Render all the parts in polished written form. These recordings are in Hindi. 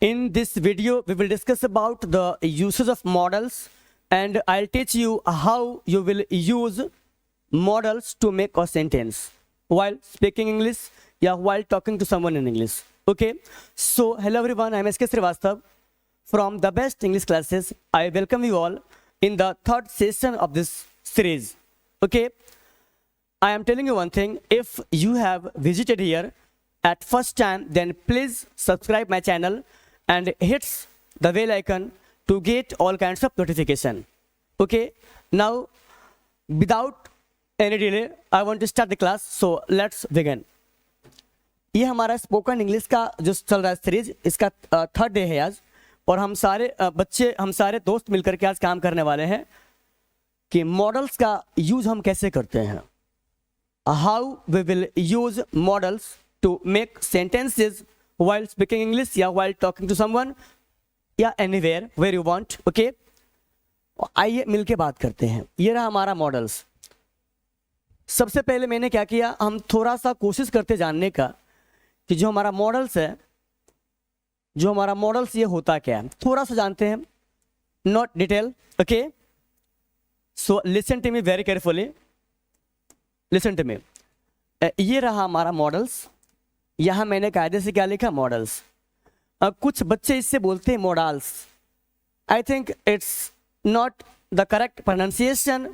In this video, we will discuss about the uses of models, and I'll teach you how you will use models to make a sentence while speaking English or while talking to someone in English. Okay, so hello everyone, I'm SK Srivastav from the best English classes. I welcome you all in the third session of this series. Okay, I am telling you one thing, if you have visited here at first time, then please subscribe my channel and hits the bell icon to get all kinds of notification. Okay, now without any delay, I want to start the class, so let's begin. ये हमारा स्पोकन इंग्लिश का जो चल रहा है सीरीज, इसका थर्ड डे है आज, और हम सारे दोस्त मिलकर के आज काम करने वाले हैं कि मॉडल्स का यूज हम कैसे करते हैं. How we will use modals to make sentences while speaking English या while talking to someone या anywhere where you want. Okay, आइए मिलके बात करते हैं. ये रहा हमारा मॉडल्स. सबसे पहले मैंने क्या किया, हम थोड़ा सा कोशिश करते जानने का कि जो हमारा मॉडल्स है, जो हमारा मॉडल्स ये होता क्या है, थोड़ा सा जानते हैं, not detail. Okay, so listen to me very carefully, listen to me. ये रहा हमारा मॉडल्स. यहां मैंने कायदे से क्या लिखा, मॉडल्स. कुछ बच्चे इससे बोलते हैं models. I think it's not the correct pronunciation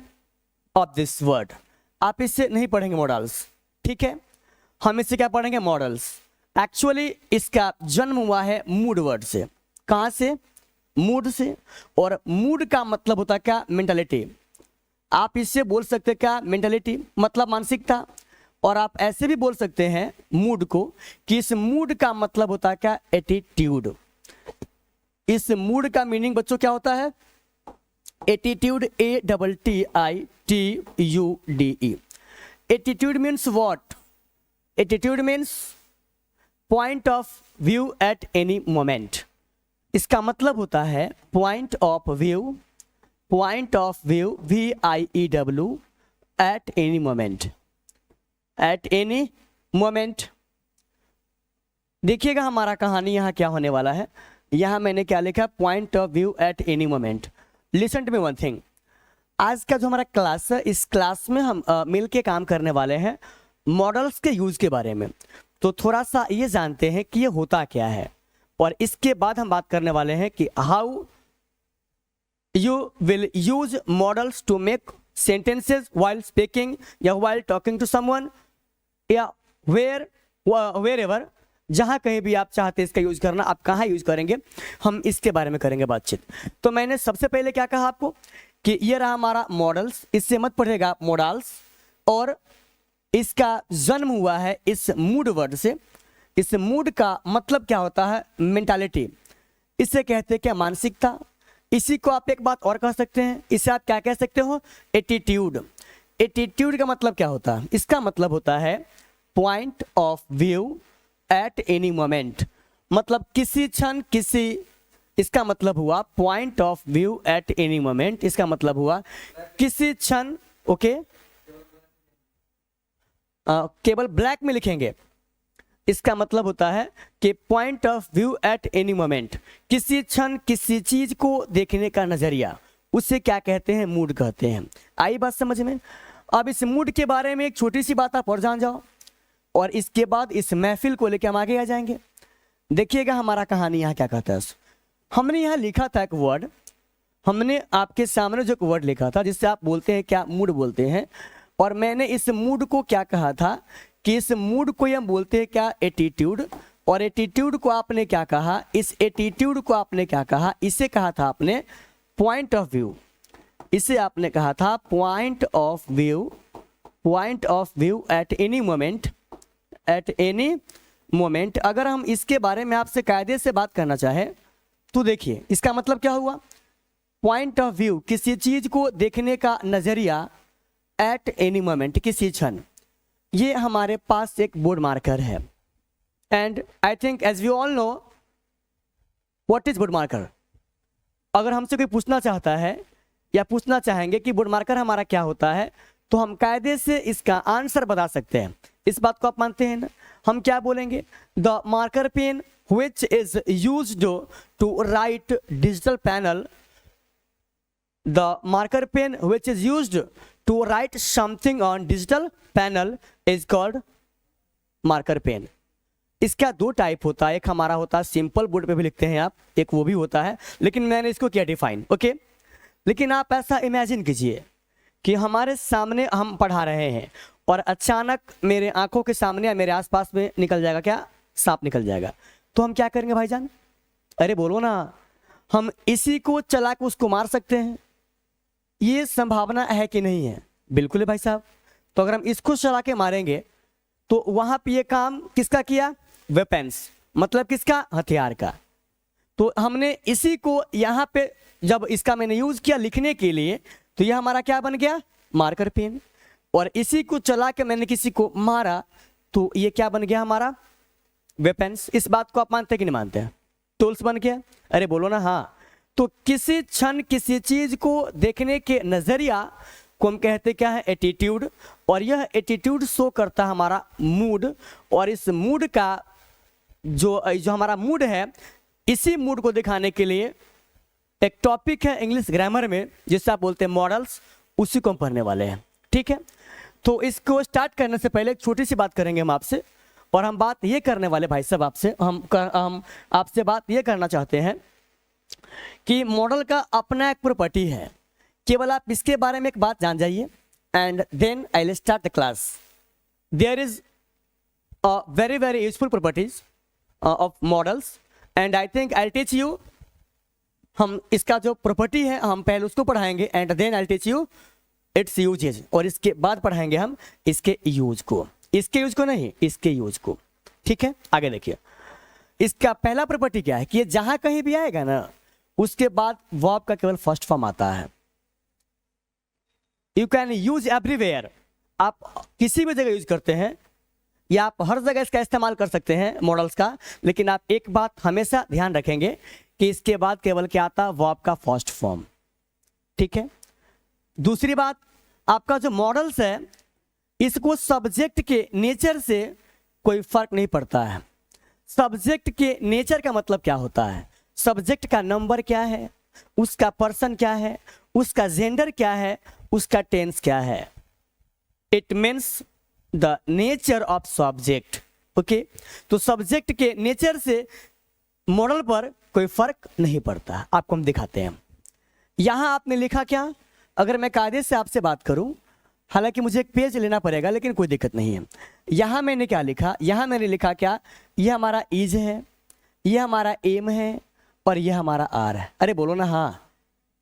of this word. आप इससे नहीं पढ़ेंगे मॉडल्स, ठीक है, हम इससे क्या पढ़ेंगे, मॉडल्स. एक्चुअली इसका जन्म हुआ है मूड वर्ड से. कहां से, मूड से. और मूड का मतलब होता है क्या, मेंटालिटी. आप इससे बोल सकते क्या, मेंटालिटी मतलब मानसिकता. और आप ऐसे भी बोल सकते हैं मूड को कि इस मूड का मतलब होता है क्या, एटीट्यूड. इस मूड का मीनिंग बच्चों क्या होता है, attitude, ATTITUDE. Attitude means what, attitude means point of view at any moment. इसका मतलब होता है point of view, point of view, VIEW, eight any moment, eight any moment. देखिएगा हमारा कहानी यहाँ क्या होने वाला है. यहाँ मैंने क्या लिखा, point of view at any moment. Listen to me one thing. आज का जो हमारा क्लास है, इस क्लास में हम मिल के काम करने वाले हैं मॉडल्स के यूज के बारे में. तो थोड़ा सा ये जानते हैं कि ये होता क्या है, और इसके बाद हम बात करने वाले हैं कि how you will use modals to make sentences while speaking या while talking to someone या wherever, जहां कहीं भी आप चाहते हैं इसका यूज करना, आप कहां यूज करेंगे, हम इसके बारे में करेंगे बातचीत. तो मैंने सबसे पहले क्या कहा आपको कि ये रहा हमारा मॉडल्स. इससे मत पढ़ेगा मॉडल्स, और इसका जन्म हुआ है इस मूड वर्ड से. इस मूड का मतलब क्या होता है, मेंटालिटी. इसे कहते हैं क्या, मानसिकता. इसी को आप एक बात और कह सकते हैं, इसे आप क्या कह सकते हो, एटीट्यूड. एटीट्यूड का मतलब क्या होता है, इसका मतलब होता है point of view at any moment. मतलब किसी क्षण किसी, इसका मतलब हुआ point of view at any moment. इसका मतलब हुआ किसी क्षण. ओके, केवल ब्लैक में लिखेंगे. इसका मतलब होता है कि point of view at any moment, किसी क्षण किसी चीज को देखने का नजरिया, उसे क्या कहते हैं, मूड कहते हैं. आई बात समझ में. अब इस मूड के बारे में एक छोटी सी बात आप और जान जाओ, और इसके बाद इस महफिल को लेकर हम आगे आ जाएंगे. देखिएगा हमारा कहानी यहाँ क्या कहता है. हमने यहाँ लिखा था एक वर्ड, हमने आपके सामने जो एक वर्ड लिखा था जिससे आप बोलते हैं क्या, मूड बोलते हैं. और मैंने इस मूड को क्या कहा था कि इस मूड को हम बोलते हैं क्या, एटीट्यूड. और एटीट्यूड को आपने क्या कहा, इस एटीट्यूड को आपने क्या कहा, इसे कहा था आपने पॉइंट ऑफ व्यू. इसे आपने कहा था point of view, point of view at any moment, eight any moment. अगर हम इसके बारे में आपसे कायदे से बात करना चाहे तो देखिए इसका मतलब क्या हुआ, पॉइंट ऑफ व्यू, किसी चीज को देखने का नजरिया, एट एनी मोमेंट, किसी क्षण. ये हमारे पास एक बोर्ड मार्कर है, and I think as we all know what is board marker. अगर हमसे कोई पूछना चाहता है या पूछना चाहेंगे कि बोर्ड मार्कर हमारा क्या होता है, तो हम कायदे से इसका आंसर बता सकते हैं. इस बात को आप मानते हैं ना. हम क्या बोलेंगे, the marker pen which is used to write digital panel. The marker pen which is used to write something on digital panel is called marker pen. इसका दो टाइप होता है, एक हमारा होता है सिंपल बोर्ड पे भी लिखते हैं आप, एक वो भी होता है, लेकिन मैंने इसको किया डिफाइन, ओके। लेकिन आप ऐसा इमेजिन कीजिए कि हमारे सामने हम पढ़ा रहे हैं और अचानक मेरे आंखों के सामने या मेरे आसपास में निकल जाएगा क्या, सांप निकल जाएगा, तो हम क्या करेंगे भाईजान? अरे बोलो ना, हम इसी को चला के उसको मार सकते हैं, ये संभावना है कि नहीं है? बिल्कुल है भाई साहब। तो अगर हम इसको चला के मारेंगे तो वहां पे ये काम किसका किया? वेपन्स, मतलब किसका? हथियार का। तो हमने इसी को यहाँ पे जब इसका मैंने यूज किया लिखने के लिए, तो यह हमारा क्या बन गया? Marker pen. और इसी को चला के मैंने किसी को मारा तो ये क्या बन गया? हमारा वेपन्स। इस बात को आप मानते हैं कि नहीं मानते हैं? टूल्स बन गया। अरे बोलो ना हाँ। तो किसी क्षण किसी चीज को देखने के नजरिया को हम कहते क्या है? एटीट्यूड। और यह एटीट्यूड शो करता है हमारा मूड, और इस मूड का जो हमारा मूड है, इसी मूड को दिखाने के लिए एक टॉपिक है इंग्लिश ग्रामर में जिससे आप बोलते हैं मॉडल्स, उसी को हम पढ़ने वाले हैं, ठीक है। तो इसको स्टार्ट करने से पहले एक छोटी सी बात करेंगे हम आपसे, और हम बात ये करने वाले भाई साहब आपसे, हम आपसे बात ये करना चाहते हैं कि मॉडल का अपना एक प्रॉपर्टी है, केवल आप इसके बारे में एक बात जान जाइए, and then I will start the class. There is a very very useful properties of modals, and I think I teach you. हम इसका जो प्रॉपर्टी है हम पहले उसको पढ़ाएंगे, and then I teach you its usages, और इसके बाद पढ़ाएंगे हम इसके यूज को, इसके यूज को नहीं, इसके यूज को, ठीक है। आगे देखिए, इसका पहला प्रॉपर्टी क्या है कि ये जहां कहीं भी आएगा ना, उसके बाद वर्ब का केवल फर्स्ट फॉर्म आता है। यू कैन यूज एवरीवेयर, आप किसी भी जगह यूज करते हैं या आप हर जगह इसका इस्तेमाल कर सकते हैं मॉडल्स का, लेकिन आप एक बात हमेशा ध्यान रखेंगे कि इसके बाद केवल क्या आता है? वर्ब का फर्स्ट फॉर्म, ठीक है। दूसरी बात, आपका जो मॉडल्स है इसको सब्जेक्ट के नेचर से कोई फर्क नहीं पड़ता है। सब्जेक्ट के नेचर का मतलब क्या होता है? सब्जेक्ट का नंबर क्या है, उसका पर्सन क्या है, उसका जेंडर क्या है, उसका टेंस क्या है। It means the nature of subject, okay. तो सब्जेक्ट के नेचर से मॉडल पर कोई फर्क नहीं पड़ता। आपको हम दिखाते हैं। यहां आपने लिखा क्या? अगर मैं कायदे से आपसे बात करूं, हालांकि मुझे एक पेज लेना पड़ेगा लेकिन कोई दिक्कत नहीं है। यहां मैंने क्या लिखा? यहां मैंने लिखा क्या? यह हमारा इज है, यह हमारा एम है, और यह हमारा आर है। अरे बोलो ना हाँ,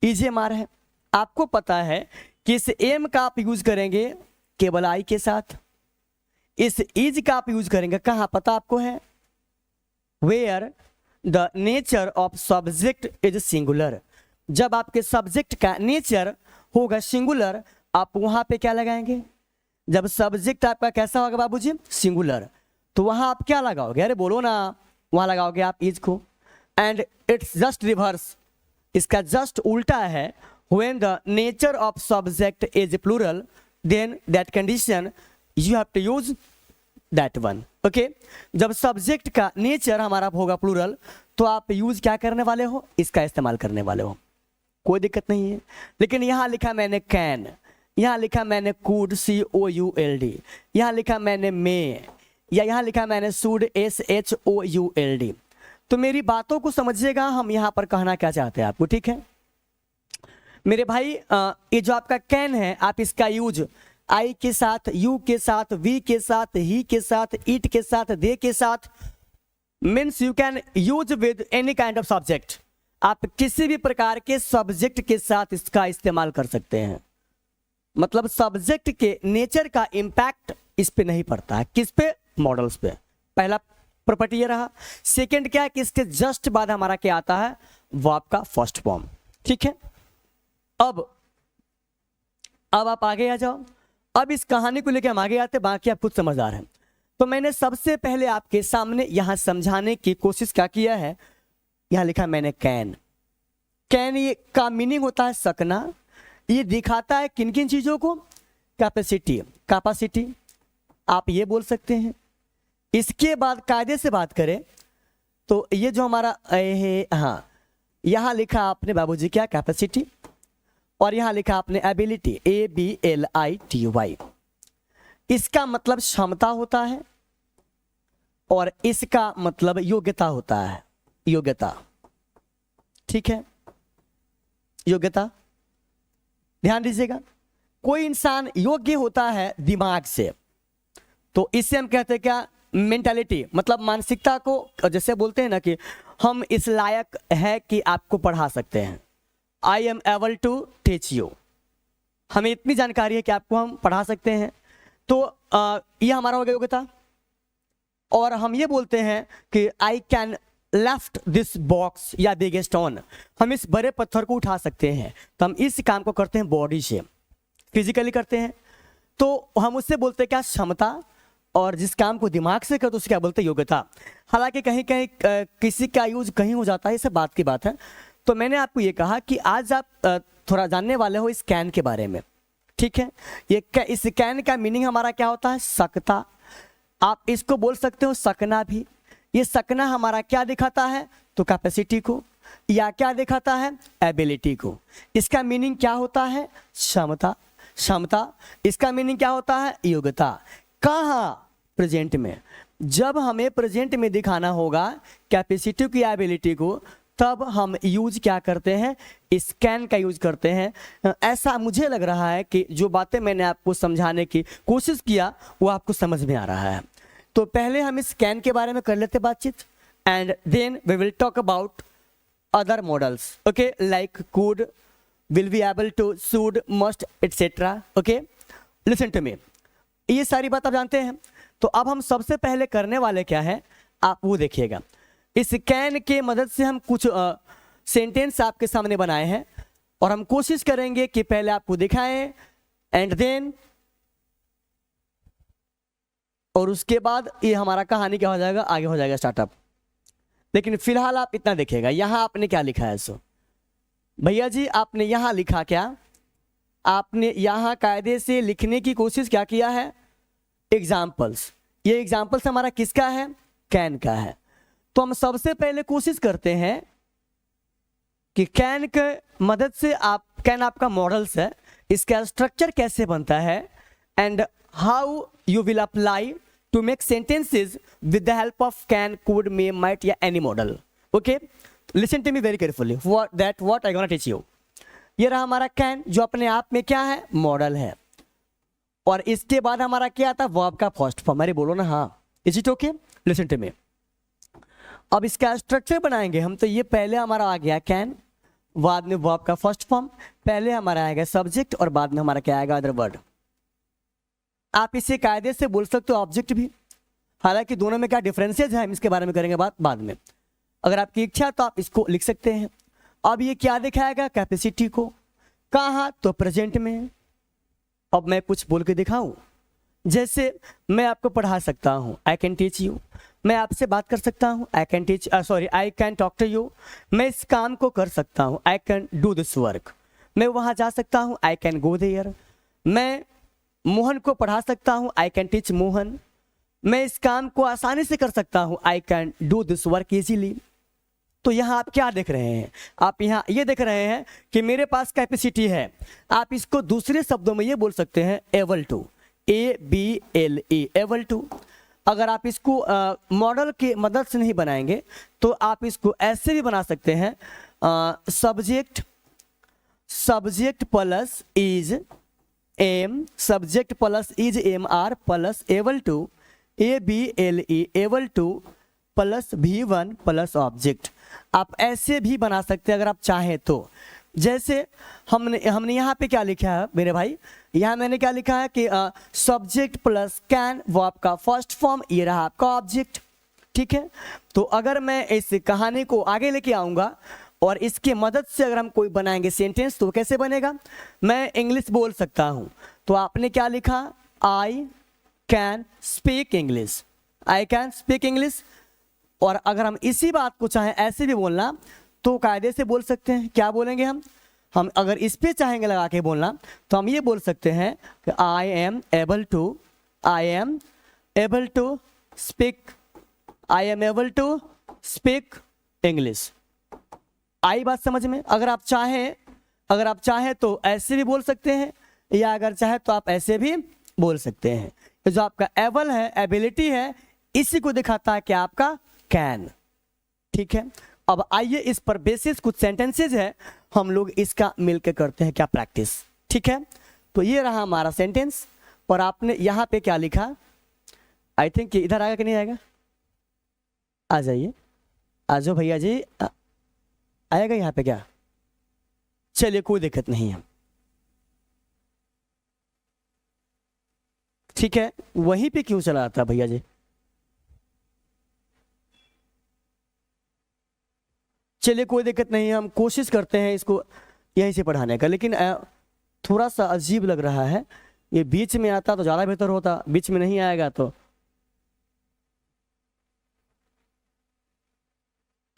इज एम आर है। आपको पता है कि इस एम का आप यूज करेंगे केवल आई के साथ, इस इज का आप यूज करेंगे कहाँ पता आपको है? Where the nature of subject is singular. जब आपके सब्जेक्ट का नेचर होगा सिंगुलर, आप वहां पे क्या लगाएंगे? जब सब्जेक्ट आपका कैसा होगा बाबूजी? सिंगुलर, तो वहां आप क्या लगाओगे? अरे बोलो ना, वहां लगाओगे आप इज को। एंड इट्स जस्ट रिवर्स, इसका जस्ट उल्टा है। When the nature of subject is plural, then that condition you have to use that one, okay. जब सब्जेक्ट का नेचर हमारा होगा प्लूरल, तो आप यूज क्या करने वाले हो? इसका इस्तेमाल करने वाले हो, कोई दिक्कत नहीं है। लेकिन यहां लिखा मैंने कैन, यहां लिखा मैंने कूड COULD, यहां लिखा मैंने मे, या यहां लिखा मैंने शुड SHOULD। तो मेरी बातों को समझिएगा, हम यहां पर कहना क्या चाहते हैं आपको, ठीक है मेरे भाई। ये जो आपका कैन है, आप इसका यूज आई के साथ, यू के साथ, वी के साथ, ही के साथ, इट के साथ, दे के साथ, means you can use with any kind of subject. आप किसी भी प्रकार के सब्जेक्ट के साथ इसका इस्तेमाल कर सकते हैं। मतलब सब्जेक्ट के नेचर का इंपैक्ट इस पे नहीं पड़ता है। किस पे? मॉडल्स पे। पहला प्रॉपर्टी ये रहा। सेकंड क्या है कि इसके जस्ट बाद हमारा क्या आता है? वर्ब का फर्स्ट फॉर्म, ठीक है। अब आप आगे आ जाओ। अब इस कहानी को लेकर हम आगे आते, बाकी आप खुद समझदार हैं। तो मैंने सबसे पहले आपके सामने यहां समझाने की कोशिश क्या किया है, यहां लिखा मैंने कैन। कैन ये का मीनिंग होता है सकना। ये दिखाता है किन किन चीजों को? कैपेसिटी, कैपेसिटी आप ये बोल सकते हैं। इसके बाद कायदे से बात करें तो ये जो हमारा है, हाँ यहाँ लिखा आपने बाबूजी क्या, कैपेसिटी, और यहाँ लिखा आपने एबिलिटी, ABLITY। इसका मतलब क्षमता होता है और इसका मतलब योग्यता होता है, योग्यता, ठीक है, योग्यता। ध्यान दीजिएगा, कोई इंसान योग्य होता है दिमाग से, तो इससे हम कहते हैं क्या, मेंटालिटी, मतलब मानसिकता को, जैसे बोलते हैं ना कि हम इस लायक है कि आपको पढ़ा सकते हैं, I am able to teach you, हमें इतनी जानकारी है कि आपको हम पढ़ा सकते हैं, तो ये हमारा हो गया योग्यता। और हम ये बोलते हैं कि I can left this box या बिग स्टोन, हम इस बड़े पत्थर को उठा सकते हैं, तो हम इस काम को करते हैं बॉडी से, फिजिकली करते हैं, तो हम उससे बोलते हैं क्या, क्षमता। और जिस काम को दिमाग से करते उससे क्या बोलते हैं, योग्यता। हालांकि कहीं कहीं किसी का यूज कहीं हो जाता है, ये सब बात की बात है। तो मैंने आपको ये कहा कि आज आप थोड़ा जानने वाले हो इस कैन के बारे में, ठीक है। ये इस कैन का मीनिंग हमारा क्या होता है, सकता, आप इसको बोल सकते हो सकना भी। ये सकना हमारा क्या दिखाता है, तो कैपेसिटी को, या क्या दिखाता है, एबिलिटी को। इसका मीनिंग क्या होता है, क्षमता, क्षमता। इसका मीनिंग क्या होता है, योग्यता। कहाँ, प्रेजेंट में। जब हमें प्रेजेंट में दिखाना होगा कैपेसिटी की एबिलिटी को, तब हम यूज क्या करते हैं, स्कैन का यूज करते हैं। ऐसा मुझे लग रहा है कि जो बातें मैंने आपको समझाने की कोशिश किया वो आपको समझ में आ रहा है। तो पहले हम स्कैन के बारे में कर लेते बातचीत, and then we will talk about other modals, okay, like could, will be able to, should, must, etcetera. Okay, listen to me, ये सारी बात आप जानते हैं। तो अब हम सबसे पहले करने वाले क्या है, आप वो देखिएगा। इस कैन के मदद से हम कुछ सेंटेंस आपके सामने बनाए हैं, और हम कोशिश करेंगे कि पहले आपको दिखाएं, एंड देन, और उसके बाद ये हमारा कहानी क्या हो जाएगा, आगे हो जाएगा स्टार्टअप। लेकिन फिलहाल आप इतना देखिएगा, यहां आपने क्या लिखा है। सो भैया जी, आपने यहां लिखा क्या, आपने यहां कायदे से लिखने की कोशिश क्या किया है, एग्जाम्पल्स। ये एग्जाम्पल्स हमारा किसका है, कैन का है। तो हम सबसे पहले कोशिश करते हैं कि कैन के मदद से आप, कैन आपका मॉडल्स है, इसका स्ट्रक्चर कैसे बनता है, and how you will apply to make sentences with the help of can, could, may, might या any modal. Okay, listen to me very carefully, what I gonna teach you. ये रहा हमारा कैन, जो अपने आप में क्या है, मॉडल है। और इसके बाद हमारा क्या आता है, वर्ब का फर्स्ट फॉर्म। अरे बोलो ना हाँ, is it okay, listen to me. अब इसका स्ट्रक्चर बनाएंगे हम। तो ये पहले हमारा आ गया कैन, बाद में वर्ब का फर्स्ट फॉर्म, पहले हमारा आएगा सब्जेक्ट, और बाद में हमारा क्या आएगा, अदर वर्ड। आप इसे कायदे से बोल सकते हो ऑब्जेक्ट भी, हालांकि दोनों में क्या डिफरेंसेस है हम इसके बारे में करेंगे बात बाद में। अगर आपकी इच्छा तो आप इसको लिख सकते हैं। अब ये क्या दिखाएगा, कैपेसिटी को, कहाँ, तो प्रेजेंट में। अब मैं कुछ बोल के दिखाऊं, जैसे मैं आपको पढ़ा सकता हूं, आई कैन टीच यू। मैं आपसे बात कर सकता हूं, I can teach, sorry, I can talk to you. मैं इस काम को कर सकता हूं, I can do this work. मैं वहां जा सकता हूं, आई कैन गो देयर। मैं मोहन को पढ़ा सकता हूं, आई कैन टीच मोहन। मैं इस काम को आसानी से कर सकता हूं, I can do this work easily. तो यहाँ आप क्या देख रहे हैं, आप यहाँ ये देख रहे हैं कि मेरे पास कैपेसिटी है। आप इसको दूसरे शब्दों में ये बोल सकते हैं, able to, ABLE, able to. अगर आप इसको मॉडल की मदद से नहीं बनाएंगे तो आप इसको ऐसे भी बना सकते हैं, subject plus is am, subject plus is MR plus able to, ABLE, able to plus V1 plus object. आप ऐसे भी बना सकते हैं अगर आप चाहें तो। जैसे हमने यहाँ पे क्या लिखा है मेरे भाई, यहाँ मैंने क्या लिखा है कि सब्जेक्ट प्लस कैन, वो आपका फर्स्ट फॉर्म, ये रहा आपका ऑब्जेक्ट, ठीक है। तो अगर मैं इस कहानी को आगे लेके आऊँगा और इसके मदद से अगर हम कोई बनाएंगे सेंटेंस, तो कैसे बनेगा, मैं इंग्लिश बोल सकता हूँ। तो आपने क्या लिखा, आई can speak English, I can speak English. और अगर हम इसी बात को चाहें ऐसे भी बोलना तो कायदे से बोल सकते हैं। क्या बोलेंगे हम अगर इस पे चाहेंगे लगा के बोलना तो हम ये बोल सकते हैं कि I am able to speak, I am able to speak English. आई बात समझ में? अगर आप चाहें तो ऐसे भी बोल सकते हैं, या अगर चाहे तो आप ऐसे भी बोल सकते हैं। तो जो आपका एबल है, एबिलिटी है, इसी को दिखाता है कि आपका कैन। ठीक है, अब आइए इस पर बेसिस कुछ सेंटेंसेज है, हम लोग इसका मिलकर करते हैं क्या प्रैक्टिस। ठीक है, तो ये रहा हमारा सेंटेंस, और आपने यहाँ पे क्या लिखा, आई थिंक इधर आएगा कि नहीं आएगा? आ जाइए, आ जाओ भैया जी, आएगा यहाँ पे क्या? चलिए कोई दिक्कत नहीं है। ठीक है, वहीं पे क्यों चला आता भैया जी? चलिए कोई दिक्कत नहीं है, हम कोशिश करते हैं इसको यहीं से पढ़ाने का, लेकिन थोड़ा सा अजीब लग रहा है। ये बीच में आता तो ज़्यादा बेहतर होता, बीच में नहीं आएगा तो।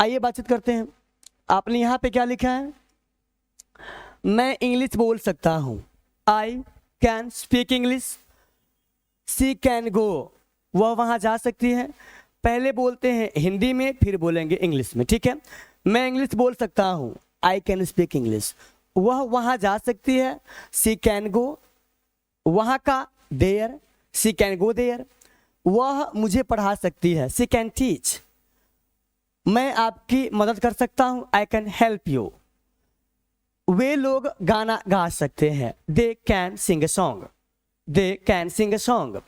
आइए बातचीत करते हैं। आपने यहाँ पे क्या लिखा है? मैं इंग्लिश बोल सकता हूँ, I can speak English. She can go, वह वहाँ जा सकती है। पहले बोलते हैं हिंदी में, फिर बोलेंगे इंग्लिश में। ठीक है, मैं इंग्लिश बोल सकता हूँ, आई कैन स्पीक इंग्लिश। वह वहाँ जा सकती है, सी कैन गो। वहाँ का there, she can go there. वह मुझे पढ़ा सकती है, सी कैन टीच। मैं आपकी मदद कर सकता हूँ, आई कैन हेल्प यू। वे लोग गाना गा सकते हैं, they can sing a song, they can sing a song.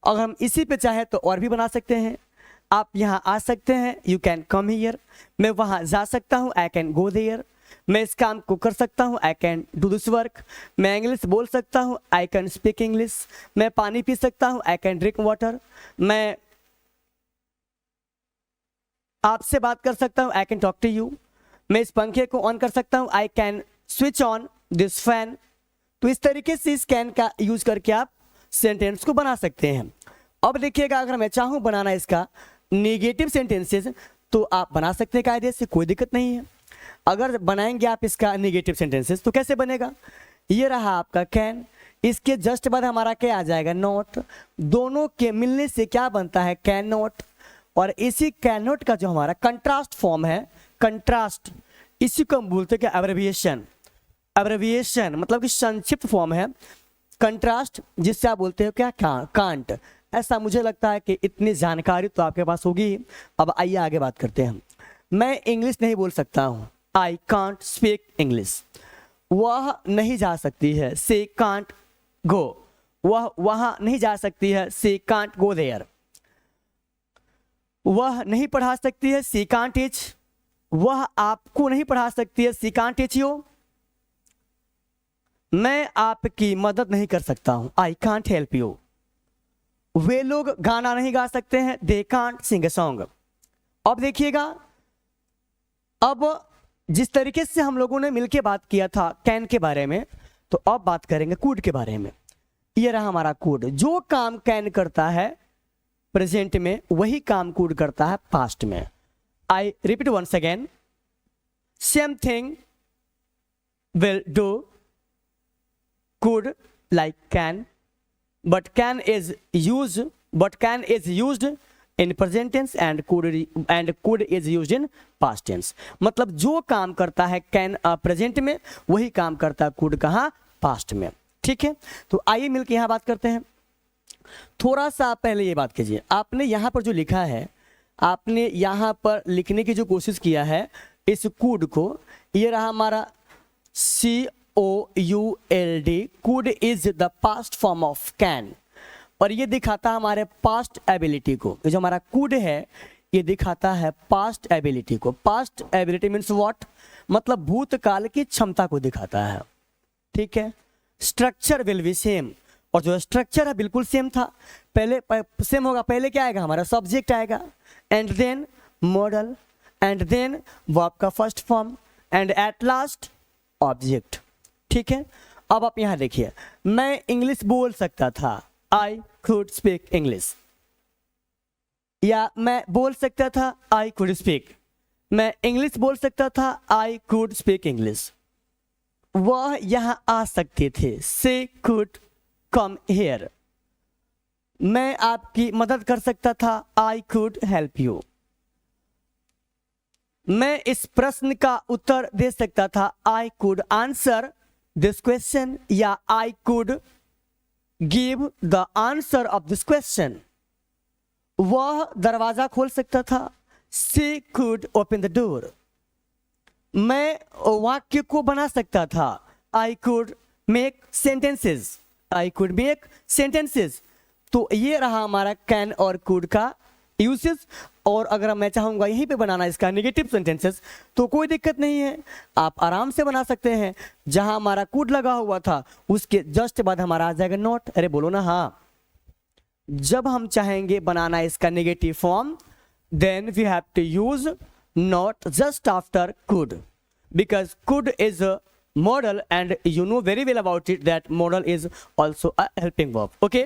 अगर हम इसी पे चाहे तो और भी बना सकते हैं। आप यहाँ आ सकते हैं, यू कैन कम हियर। मैं वहाँ जा सकता हूँ, आई कैन गो देयर। मैं इस काम को कर सकता हूँ, I can do this work. मैं इंग्लिश बोल सकता हूँ, आई कैन स्पीक इंग्लिश। मैं पानी पी सकता हूँ, आई कैन ड्रिंक वाटर। मैं आपसे बात कर सकता हूँ, I can talk to you. मैं इस पंखे को ऑन कर सकता हूँ, I can switch on this fan. तो इस तरीके से इस कैन का यूज करके आप सेंटेंस को बना सकते हैं। अब देखिएगा, अगर मैं चाहूँ बनाना इसका नेगेटिव सेंटेंसेस तो आप बना सकते हैं कायदे से, कोई दिक्कत नहीं है। अगर बनाएंगे आप इसका नेगेटिव सेंटेंसेस तो कैसे बनेगा? ये रहा आपका कैन, इसके जस्ट बाद हमारा क्या आ जाएगा? नॉट। दोनों के मिलने से क्या बनता है? Can not. और इसी कैन नॉट का जो हमारा कंट्रास्ट फॉर्म है, कंट्रास्ट, इसी को हम बोलते हैं क्या? एब्रेविएशन। एब्रेविएशन मतलब कि संक्षिप्त फॉर्म है कंट्रास्ट, जिससे आप बोलते हो क्या? कांट। ऐसा मुझे लगता है कि इतनी जानकारी तो आपके पास होगी। अब आइए आगे बात करते हैं। मैं इंग्लिश नहीं बोल सकता हूँ, आई कांट स्पीक इंग्लिश। वह नहीं जा सकती है, सी कांट गो। वह वहाँ नहीं जा सकती है, सी कांट गो देयर। वह नहीं पढ़ा सकती है, सी कांट टीच। वह आपको नहीं पढ़ा सकती है, सी कांट टीच यू। मैं आपकी मदद नहीं कर सकता हूं, आई कांट हेल्प यू। वे लोग गाना नहीं गा सकते हैं, they can't Singh a song. अब देखिएगा, अब जिस तरीके से हम लोगों ने मिलके बात किया था कैन के बारे में, तो अब बात करेंगे कूड के बारे में। ये रहा हमारा कूड। जो काम कैन करता है प्रेजेंट में, वही काम कूड करता है पास्ट में। I repeat once again, same thing will do could like can, but can is used in present tense and could is used in past tense। मतलब जो काम करता है can प्रेजेंट में, वही काम करता है could कहाँ? पास्ट में। ठीक है, तो आइए मिलकर यहाँ बात करते हैं। थोड़ा सा पहले ये बात कीजिए, आपने यहाँ पर जो लिखा है, आपने यहाँ पर लिखने की जो कोशिश किया है इस could को, ये रहा हमारा COULD, could is the past form of can, और ये दिखाता है हमारे पास्ट एबिलिटी को। ये जो हमारा could है, ये दिखाता है पास्ट एबिलिटी को। Past ability means what? मतलब भूतकाल की क्षमता को दिखाता है। ठीक है, स्ट्रक्चर विल बी सेम, और जो स्ट्रक्चर है बिल्कुल सेम था। पहले सेम होगा, पहले क्या आएगा? हमारा सब्जेक्ट आएगा, and then modal, and then verb का first form, and at last object. ठीक है, अब आप यहां देखिए, मैं इंग्लिश बोल सकता था, आई कुड स्पीक इंग्लिश। या मैं बोल सकता था, आई कुड स्पीक। मैं इंग्लिश बोल सकता था, आई कुड स्पीक इंग्लिश। वह यहां आ सकते थे, से कुड कम हियर। मैं आपकी मदद कर सकता था, आई कुड हेल्प यू। मैं इस प्रश्न का उत्तर दे सकता था, I could answer this question, या I could give the answer of this question. वह दरवाजा खोल सकता था, she could open the door. मैं वाक्य को बना सकता था, I could make sentences, I could make sentences. तो ये रहा हमारा कैन और कुड का यूसेज। और अगर मैं चाहूंगा यहीं पे बनाना इसका नेगेटिव सेंटेंसेस तो कोई दिक्कत नहीं है, आप आराम से बना सकते हैं। जहां हमारा कुड लगा हुआ था उसके जस्ट बाद हमारा आ जाएगा नॉट। अरे बोलो ना हाँ। जब हम चाहेंगे बनाना इसका negative form, then we have to use not just after could, because could is a modal and you know very well about it that modal is also a helping verb. Okay,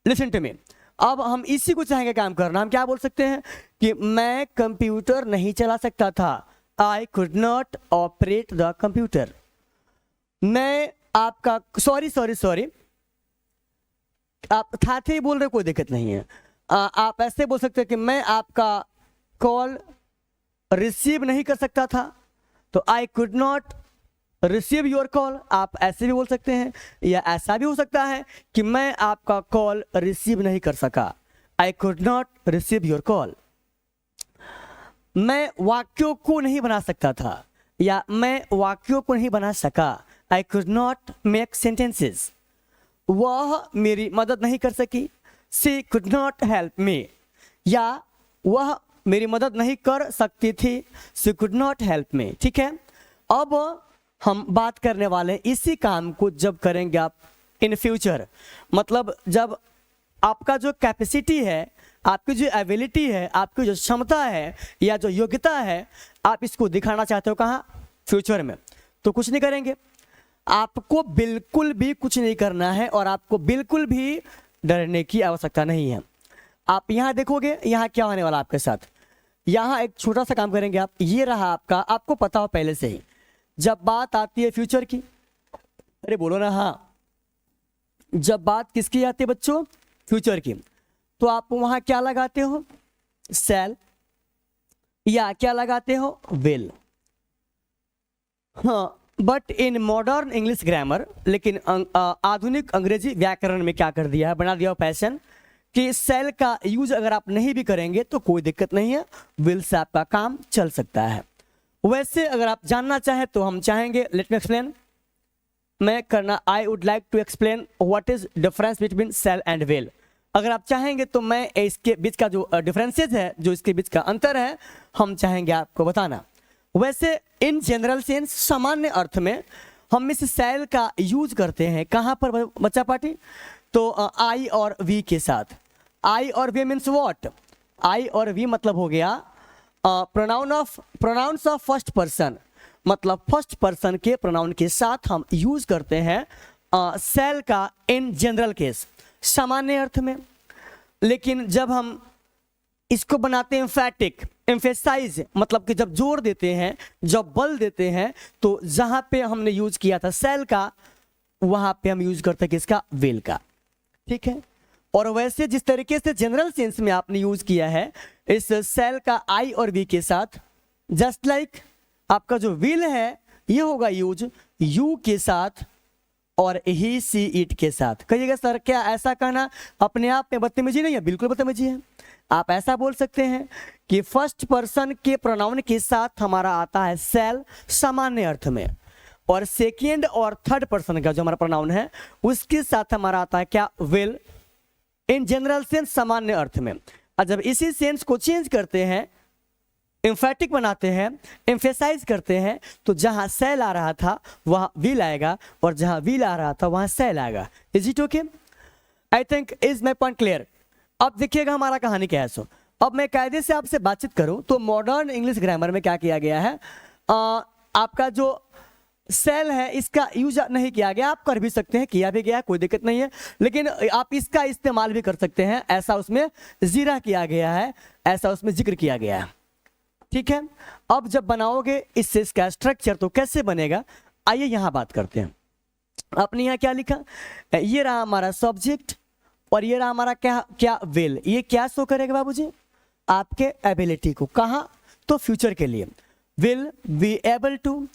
listen to me. अब हम इसी को चाहेंगे काम करना। हम क्या बोल सकते हैं कि मैं कंप्यूटर नहीं चला सकता था, I could not operate the computer। मैं आपका सॉरी आप था थे बोल रहे, कोई दिक्कत नहीं है। आप ऐसे बोल सकते हैं कि मैं आपका कॉल रिसीव नहीं कर सकता था, तो I could not receive your call. आप ऐसे भी बोल सकते हैं, या ऐसा भी हो सकता है कि मैं आपका कॉल रिसीव नहीं कर सका, I could not receive your call. मैं वाक्यों को नहीं बना सकता था, या मैं वाक्यों को नहीं बना सका, I could not make sentences. वह मेरी मदद नहीं कर सकी, she could not help me, या वह मेरी मदद नहीं कर सकती थी, she could not help me. ठीक है, अब हम बात करने वाले इसी काम को जब करेंगे आप इन फ्यूचर, मतलब जब आपका जो कैपेसिटी है, आपकी जो एबिलिटी है, आपकी जो क्षमता है या जो योग्यता है, आप इसको दिखाना चाहते हो कहाँ, फ्यूचर में, तो कुछ नहीं करेंगे। आपको बिल्कुल भी कुछ नहीं करना है और आपको बिल्कुल भी डरने की आवश्यकता नहीं है। आप यहाँ देखोगे यहाँ क्या होने वाला आपके साथ। यहाँ एक छोटा सा काम करेंगे आप, ये रहा आपका, आपको पता हो पहले से ही, जब बात आती है फ्यूचर की, अरे बोलो ना हाँ, जब बात किसकी आती है बच्चों, फ्यूचर की, तो आप वहां क्या लगाते हो, शैल, या क्या लगाते हो, विल। हाँ, but in modern English grammar, लेकिन आधुनिक अंग्रेजी व्याकरण में क्या कर दिया है, बना दिया पैशन कि शैल का यूज अगर आप नहीं भी करेंगे तो कोई दिक्कत नहीं है, विल से आपका काम चल सकता है। वैसे अगर आप जानना चाहें तो हम चाहेंगे, लेट मी एक्सप्लेन, मैं करना, I would like to explain what is difference between shall and will. अगर आप चाहेंगे तो मैं इसके बीच का जो डिफरेंसेस है, जो इसके बीच का अंतर है, हम चाहेंगे आपको बताना। वैसे इन जनरल सेंस, सामान्य अर्थ में हम इस शैल का यूज करते हैं कहाँ पर बच्चा पार्टी, तो आई और वी के साथ। आई और वी मीन्स व्हाट, आई और वी मतलब हो गया प्रोनाउंस ऑफ फर्स्ट पर्सन, मतलब फर्स्ट पर्सन के प्रोनाउन के साथ हम यूज करते हैं शैल का इन जनरल केस, सामान्य अर्थ में। लेकिन जब हम इसको बनाते हैं एम्फैटिक, एम्फेसाइज, मतलब कि जब जोर देते हैं, जब बल देते हैं, तो जहां पे हमने यूज किया था शैल का, वहां पे हम यूज करते हैं किसका, विल का। ठीक है, और वैसे जिस तरीके से जनरल सेंस में आपने यूज किया है इस शैल का आई और वी के साथ, जस्ट लाइक आपका जो विल है ये होगा यूज यू के साथ और ही सी इट के साथ। कहिएगा सर क्या ऐसा कहना अपने आप में बदतमीजी नहीं है, बिल्कुल बदतमीजी है। आप ऐसा बोल सकते हैं कि फर्स्ट पर्सन के प्रोनाउन के साथ हमारा आता है शैल सामान्य अर्थ में, और सेकेंड और थर्ड पर्सन का जो हमारा प्रोनाउन है उसके साथ हमारा आता है क्या, विल, इन जनरल सेंस, सामान्य अर्थ में। और जब इसी सेंस को चेंज करते हैं, एम्फैटिक बनाते हैं, एम्फेसाइज करते हैं, तो जहां शैल आ रहा था वहां विल आएगा, और जहां विल आ रहा था वहां शैल आएगा। Is it okay? I think is my point clear. अब देखिएगा हमारा कहानी क्या है। सो अब मैं कायदे से आपसे बातचीत करूं तो मॉडर्न इंग्लिश ग्रामर में क्या किया गया है, आपका जो शैल है इसका यूज नहीं किया गया, आप कर भी सकते हैं, किया भी गया, कोई दिक्कत नहीं है, लेकिन आप इसका इस्तेमाल भी कर सकते हैं, ऐसा उसमें जिक्र किया गया है, ऐसा उसमें जिक्र किया गया है। ठीक है, अब जब बनाओगे इससे इसका स्ट्रक्चर तो कैसे बनेगा, आइए यहां बात करते हैं। आपने यहाँ क्या लिखा, ये रहा हमारा सब्जेक्ट और ये रहा हमारा क्या क्या विल। ये क्या शो करेगा बाबूजी, आपके एबिलिटी को, कहाँ, तो फ्यूचर के लिए will be able to,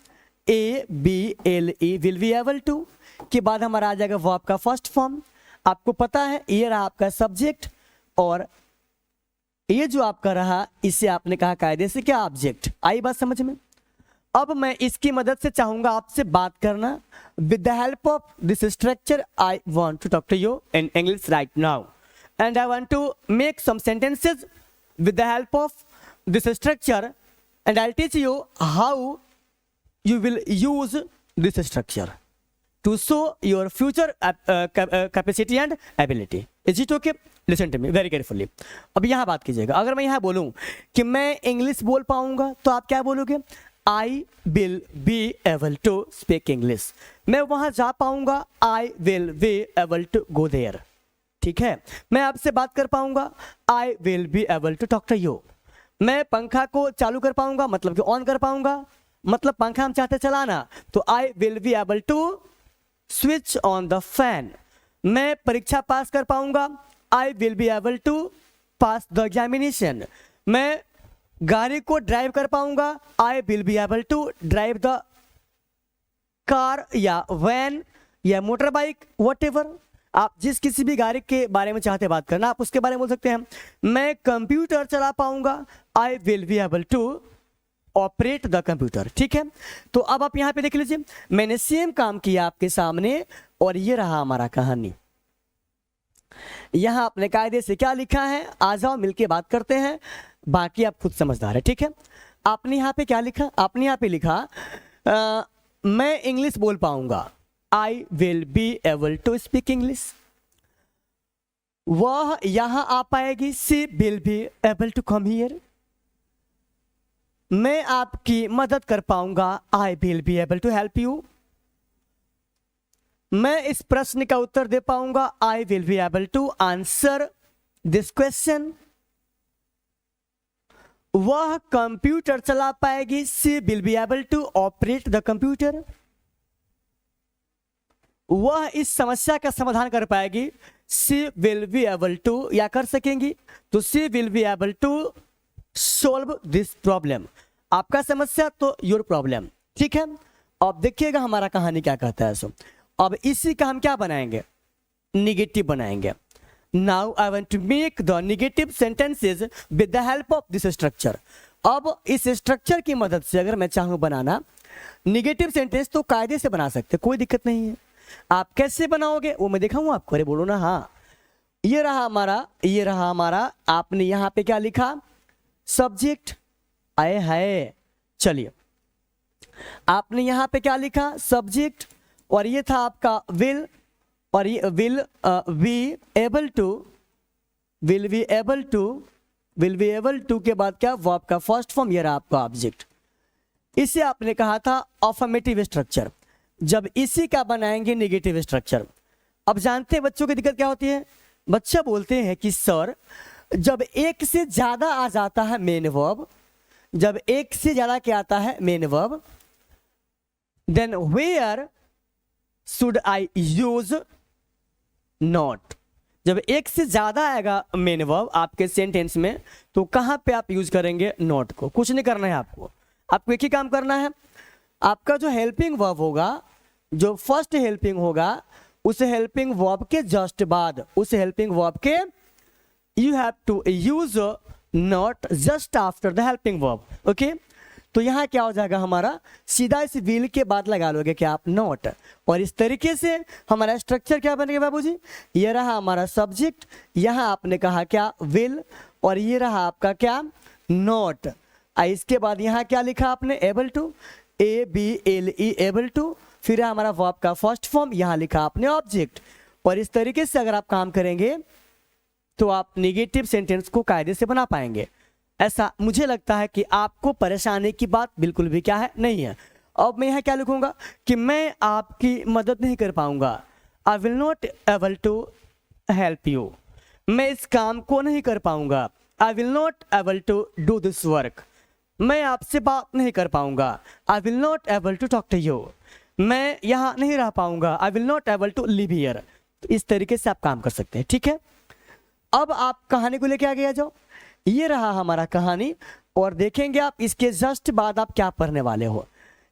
ABLE will be able to के बाद हमारा आ जाएगा वर्ब का फर्स्ट फॉर्म। आपको पता है ये रहा आपका सब्जेक्ट और ये जो आपका रहा इसे आपने कहा कायदे से क्या ऑब्जेक्ट। आई बात समझ में। अब मैं इसकी मदद से चाहूंगा आपसे बात करना। With the help of this structure I want to talk to you in English right now and I want to make some sentences with the help of this structure and I teach you how you will use this structure to show your future capacity and ability. Is it okay? Listen to me very carefully. अब यहाँ बात कीजिएगा। अगर मैं यहाँ बोलूँ कि मैं इंग्लिश बोल पाऊंगा तो आप क्या बोलोगे? I will be able to speak English. मैं वहाँ जा पाऊंगा, I will be able to go there. ठीक है। मैं आपसे बात कर पाऊंगा, I will be able to talk to you. मैं पंखा को चालू कर पाऊंगा मतलब कि ऑन कर पाऊंगा, मतलब पंखा हम चाहते चलाना तो I will be able to switch on the fan. मैं परीक्षा पास कर पाऊंगा, I will be able to pass the examination. मैं गाड़ी को ड्राइव कर पाऊंगा, I will be able to drive the car या वैन या मोटर बाइक व्हाटएवर। आप जिस किसी भी गाड़ी के बारे में चाहते बात करना आप उसके बारे में बोल सकते हैं। मैं कंप्यूटर चला पाऊंगा, I will be able to operate the computer. ठीक है। तो अब आप यहां पे देख लीजिए मैंने सेम काम किया आपके सामने और ये रहा हमारा कहानी। यहां आपने कायदे से क्या लिखा है, आ जाओ मिलके बात करते हैं, बाकी आप खुद समझदार है। ठीक है। आपने यहां पे क्या लिखा, आपने यहां पे लिखा मैं इंग्लिश बोल पाऊंगा, I will be able to speak English. वह यहां आ पाएगी, she will be able to come here. मैं आपकी मदद कर पाऊंगा, I will be able to help you. मैं इस प्रश्न का उत्तर दे पाऊंगा, I will be able to answer this question. वह कंप्यूटर चला पाएगी, she will be able to operate the computer. वह इस समस्या का समाधान कर पाएगी, she will be able to या कर सकेंगी तो she will be able to solve this problem. आपका समस्या तो योर प्रॉब्लम। ठीक है। अब देखिएगा हमारा कहानी क्या कहता है। सो अब इसी का हम क्या बनाएंगे, निगेटिव बनाएंगे। Now I want to make the negative sentences with the help of this structure. अब इस स्ट्रक्चर की मदद से अगर मैं चाहूं बनाना निगेटिव सेंटेंस तो कायदे से बना सकते, कोई दिक्कत नहीं है। आप कैसे बनाओगे वो मैं दिखाऊंगा आपको। अरे बोलो ना हाँ। ये रहा हमारा, ये रहा हमारा। आपने यहां पे क्या लिखा, सब्जेक्ट। आए हाय। चलिए आपने यहां पे क्या लिखा, सब्जेक्ट और ये था आपका विल और ये will be able to, will be able to, will be able to के बाद क्या वर्ब का फर्स्ट फॉर्म, ये रहा आपका ऑब्जेक्ट। इसे आपने कहा था अफर्मेटिव स्ट्रक्चर। जब इसी का बनाएंगे निगेटिव स्ट्रक्चर। अब जानते हैं बच्चों की दिक्कत क्या होती है, बच्चा बोलते हैं कि सर जब एक से ज्यादा आ जाता है मेन वर्ब, जब एक से ज्यादा क्या आता है main verb, then where should I use not. जब एक से ज्यादा आएगा मेन वर्ब आपके सेंटेंस में तो कहां पे आप यूज करेंगे, नॉट को। कुछ नहीं करना है आपको, आपको एक ही काम करना है। आपका जो हेल्पिंग वर्ब होगा, जो फर्स्ट हेल्पिंग होगा, उस हेल्पिंग वर्ब के जस्ट बाद, उस हेल्पिंग वर्ब के you have to use not just after the helping verb. okay? तो यहाँ क्या हो जाएगा हमारा, सीधा इस will के बाद लगा लोगे क्या आप not, और इस तरीके से हमारा स्ट्रक्चर क्या बनेगा बाबूजी। ये रहा हमारा सब्जेक्ट, यहाँ आपने कहा क्या will, और ये रहा आपका क्या not। इसके बाद यहाँ क्या लिखा आपने, able to, ABLE able to, फिर हमारा verb का फर्स्ट फॉर्म, यहाँ लिखा आपने ऑब्जेक्ट। और इस तरीके से अगर आप काम करेंगे तो आप निगेटिव सेंटेंस को कायदे से बना पाएंगे। ऐसा मुझे लगता है कि आपको परेशानी की बात बिल्कुल भी क्या है नहीं है। अब मैं यहाँ क्या लिखूंगा कि मैं आपकी मदद नहीं कर पाऊंगा, I will not able to help you. मैं इस काम को नहीं कर पाऊंगा, I will not able to do this work. मैं आपसे बात नहीं कर पाऊंगा, I will not able to talk to you. मैं यहाँ नहीं रह पाऊंगा, I will not able to live here. तो इस तरीके से आप काम कर सकते हैं। ठीक है। अब आप कहानी को लेके आगे आ जाओ। ये रहा हमारा कहानी और देखेंगे आप इसके जस्ट बाद आप क्या पढ़ने वाले हो।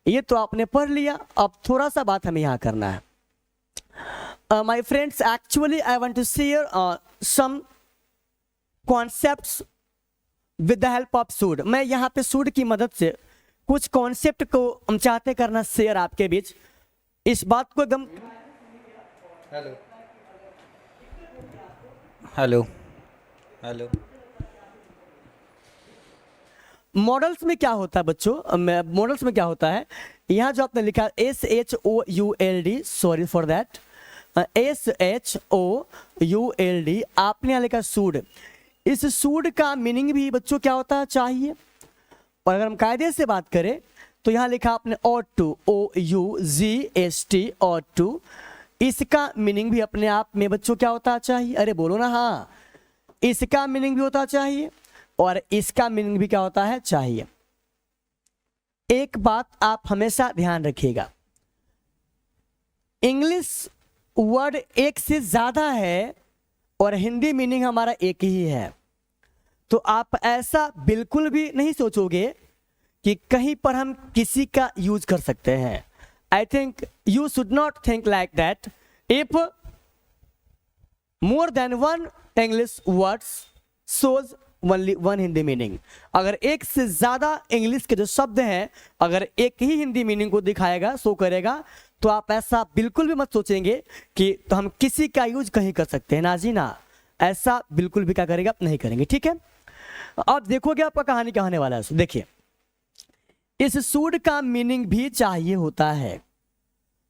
ये तो आपने पढ़ लिया, अब थोड़ा सा बात हमें यहाँ करना है। My friends, actually I want to share some concepts with the help of should। मैं यहाँ पे should की मदद से कुछ कॉन्सेप्ट को हम चाहते करना शेयर आपके बीच। इस बात को एकदम हेलो हेलो हेलो मॉडल्स में क्या होता है बच्चों, मॉडल्स में क्या होता है, यहाँ जो आपने लिखा SHOULD, sorry for that, SHOULD आपने यहाँ लिखा शुड। इस शुड का मीनिंग भी बच्चों क्या होता है, चाहिए। और अगर हम कायदे से बात करें तो यहाँ लिखा आपने ought to, OUGHT, ought to, इसका मीनिंग भी अपने आप में बच्चों क्या होता है, चाहिए। अरे बोलो ना, हाँ, इसका मीनिंग भी होता चाहिए और इसका मीनिंग भी क्या होता है, चाहिए। एक बात आप हमेशा ध्यान रखिएगा, इंग्लिश वर्ड एक से ज्यादा है और हिंदी मीनिंग हमारा एक ही है। तो आप ऐसा बिल्कुल भी नहीं सोचोगे कि कहीं पर हम किसी का यूज कर सकते हैं। आई think you should not think like that. If more than one English words shows only one Hindi meaning, अगर एक से ज्यादा इंग्लिश के जो शब्द हैं अगर एक ही हिंदी मीनिंग को दिखाएगा, शो करेगा, तो आप ऐसा बिल्कुल भी मत सोचेंगे कि तो हम किसी का यूज कहीं कर सकते हैं। ना जी ना, ऐसा बिल्कुल भी क्या करेगा, नहीं करेंगे, ठीक है। अब देखोगे आपका कहानी क्या होने वाला है। देखिए, इस शुड का मीनिंग भी चाहिए होता है,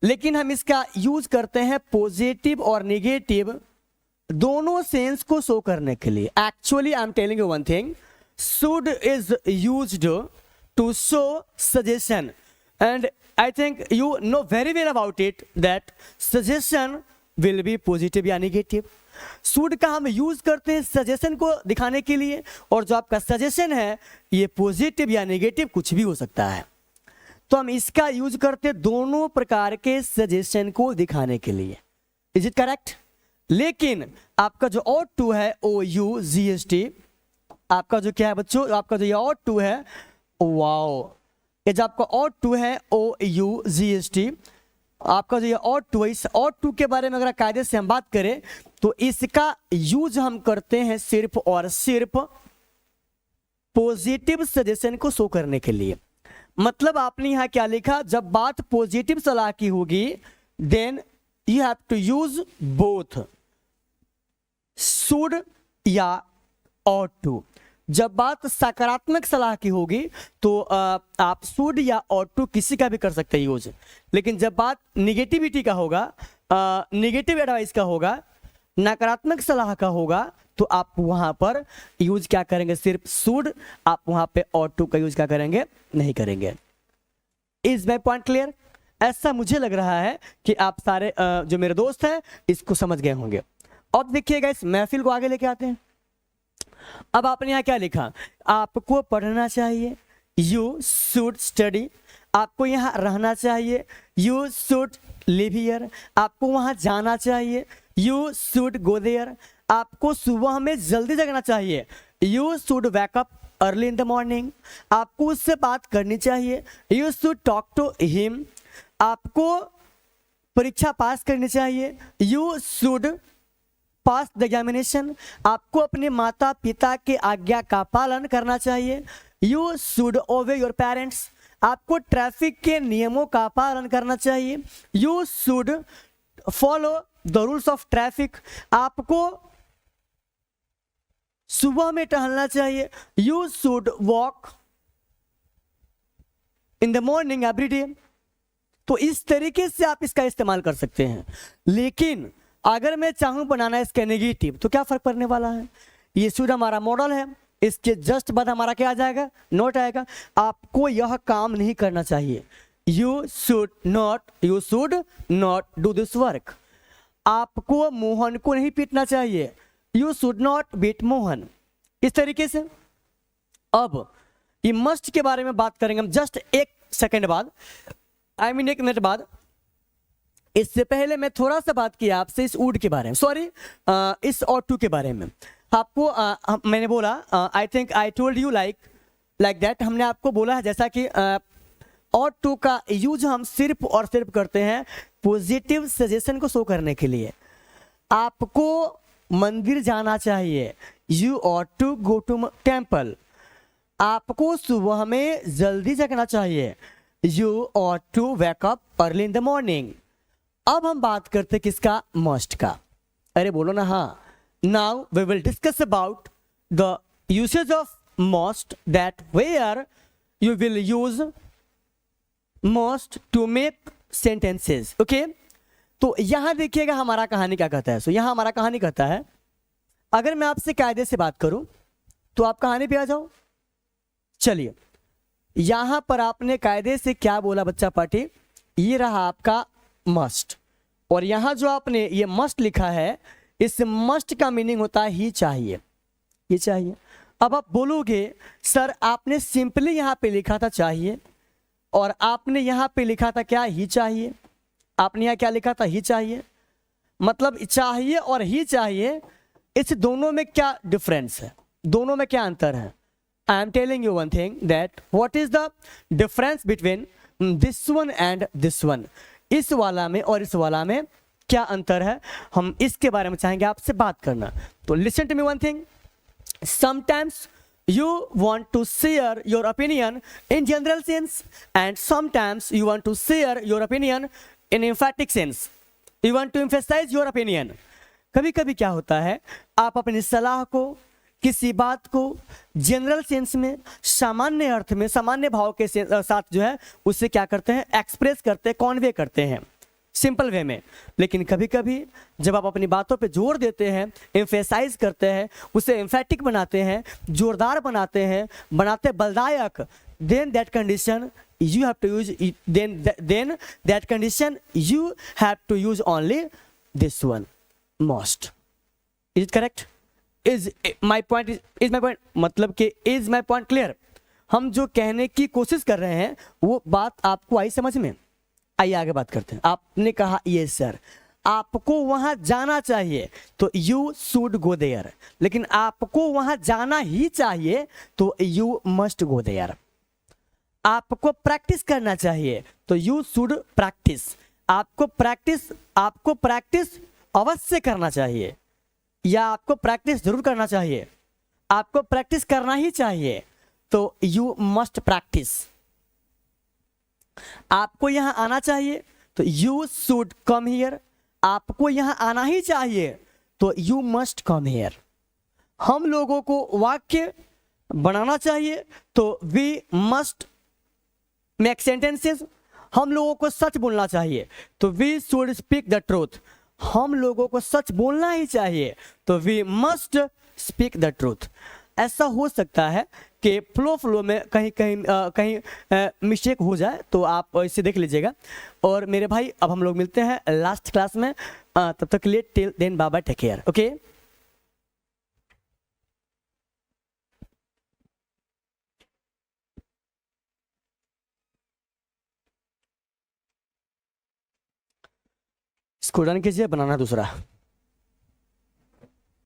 लेकिन हम इसका यूज करते हैं पॉजिटिव और नेगेटिव दोनों सेंस को शो करने के लिए। Actually I am telling you one thing, should is used to show suggestion, and I think you know very well about it that suggestion will be positive या नेगेटिव। शुड का हम यूज करते हैं सजेशन को दिखाने के लिए, और जो आपका सजेशन है ये पॉजिटिव या नेगेटिव कुछ भी हो सकता है। तो हम इसका यूज करते हैं दोनों प्रकार के सजेशन को दिखाने के लिए। Is it correct? लेकिन आपका जो ought to है, OUGHT, आपका जो क्या है बच्चों, आपका जो ये ought to है, वाओ, ये जो आपका ought to है, OUGHT, आपका जो ये ought to है, इस ought to के बारे में अगर कायदे से हम बात करें तो इसका यूज हम करते हैं सिर्फ और सिर्फ पॉजिटिव सजेशन को शो करने के लिए। मतलब आपने यहां क्या लिखा, जब बात पॉजिटिव सलाह की होगी then you have to use both should या ought to। जब बात सकारात्मक सलाह की होगी तो आप शुड या ought to किसी का भी कर सकते हैं यूज। लेकिन जब बात निगेटिविटी का होगा, निगेटिव एडवाइस का होगा, नकारात्मक सलाह का होगा, तो आप वहां पर यूज क्या करेंगे, सिर्फ शुड, आप वहां पे ought to का यूज क्या करेंगे, नहीं करेंगे। Is my point clear? ऐसा मुझे लग रहा है कि आप सारे जो मेरे दोस्त हैं इसको समझ गए होंगे। अब देखिएगा, इस महफिल को आगे लेके आते हैं। अब आपने यहाँ क्या लिखा, आपको पढ़ना चाहिए, यू शुड स्टडी, आपको यहाँ रहना चाहिए, यू शुड लिव हियर, आपको वहाँ जाना चाहिए, यू शुड गो देयर, आपको सुबह में जल्दी जगना चाहिए, you should wake up early in the morning, आपको उससे बात करनी चाहिए, you should talk to him, आपको परीक्षा पास करनी चाहिए, you should pass the examination, आपको अपने माता पिता के आज्ञा का पालन करना चाहिए, यू शुड ओबे योर पेरेंट्स, आपको ट्रैफिक के नियमों का पालन करना चाहिए, you should follow the rules of traffic, आपको सुबह में टहलना चाहिए, you should walk in the morning every day. तो इस तरीके से आप इसका इस्तेमाल कर सकते हैं। लेकिन अगर मैं चाहूं बनाना इसका नेगेटिव तो क्या फर्क पड़ने वाला है, ये शुड हमारा मॉडल है, इसके जस्ट बाद हमारा क्या आ जाएगा, नोट आएगा। आपको यह काम नहीं करना चाहिए, you should not do this work, आपको मोहन को नहीं पीटना चाहिए, you should not beat Mohan. इस तरीके से अब ये मस्ट के बारे में बात करेंगे हम जस्ट एक सेकेंड बाद, आई मीन 1 मिनट बाद। इससे पहले मैं थोड़ा सा बात किया आपसे इस वुड के बारे में, सॉरी इस ought to के बारे में। आपको मैंने बोला, आई think I told you like like that हमने आपको बोला है जैसा कि और टू का यूज हम सिर्फ और सिर्फ करते हैं पॉजिटिव सजेशन को शो करने के लिए। आपको मंदिर जाना चाहिए, you ought to go to temple. आपको सुबह में जल्दी जगना चाहिए, you ought to wake up early in the morning. अब हम बात करते हैं किसका, मस्ट का। अरे बोलो ना हाँ। Now we will discuss about the usage of must, that where you will use must to make sentences. Okay, तो यहां देखिएगा हमारा कहानी क्या कहता है। सो यहां हमारा कहानी कहता है, अगर मैं आपसे कायदे से बात करूं तो आप कहानी पे आ जाओ। चलिए, यहां पर आपने कायदे से क्या बोला बच्चा पार्टी, ये रहा आपका मस्ट, और यहां जो आपने ये मस्ट लिखा है, इस मस्ट का मीनिंग होता है ही चाहिए, ये चाहिए। अब आप बोलोगे सर आपने सिंपली यहां पे लिखा था चाहिए, और आपने यहां पे लिखा था क्या, ही चाहिए। आपने यहां क्या लिखा था, ही चाहिए। मतलब चाहिए और ही चाहिए, इस दोनों में क्या डिफरेंस है, दोनों में क्या अंतर है। आई am telling you one thing, that what is the difference between this one and this one. इस वाला में और इस वाला में क्या अंतर है, हम इसके बारे में चाहेंगे आपसे बात करना। तो listen to me one thing, sometimes you want to share your opinion in general sense, and sometimes you want to share your opinion in emphatic sense. You want to emphasize your opinion. कभी कभी क्या होता है, आप अपनी सलाह को, किसी बात को जनरल सेंस में, सामान्य अर्थ में, सामान्य भाव के साथ जो है उससे क्या करते हैं, एक्सप्रेस करते हैं, कॉन्वे करते हैं सिंपल वे में। लेकिन कभी कभी जब आप अपनी बातों पे जोर देते हैं, एम्फेसाइज करते हैं, उसे एम्फेटिक बनाते हैं, जोरदार बनाते हैं, बनाते बलदायक, then that condition you have to use, then that condition you have to use only this one, most. Is it correct? Is my point मतलब कि is my point clear? हम जो कहने की कोशिश कर रहे हैं वो बात आपको आई समझ में? आइए आगे बात करते हैं। आपने कहा यस सर, आपको वहां जाना चाहिए तो यू शुड गो देयर, लेकिन आपको वहां जाना ही चाहिए तो यू मस्ट गो देयर। आपको प्रैक्टिस करना चाहिए तो यू शुड प्रैक्टिस। आपको प्रैक्टिस अवश्य करना चाहिए, या आपको प्रैक्टिस जरूर करना चाहिए, आपको प्रैक्टिस करना ही चाहिए तो यू मस्ट प्रैक्टिस। आपको यहां आना चाहिए तो यू शुड कम हियर, आपको यहां आना ही चाहिए तो यू मस्ट कम हियर। हम लोगों को वाक्य बनाना चाहिए तो वी मस्ट मेक सेंटेंसेस। हम लोगों को सच बोलना चाहिए तो we should speak the truth. हम लोगों को सच बोलना ही चाहिए तो we must speak the truth. ऐसा हो सकता है कि फ्लो में कहीं मिस्टेक हो जाए, तो आप इसे देख लीजिएगा। और मेरे भाई अब हम लोग मिलते हैं लास्ट क्लास में, तब तक के लिए till then bye bye, take care, okay. इसको रन कीजिए, बनाना दूसरा।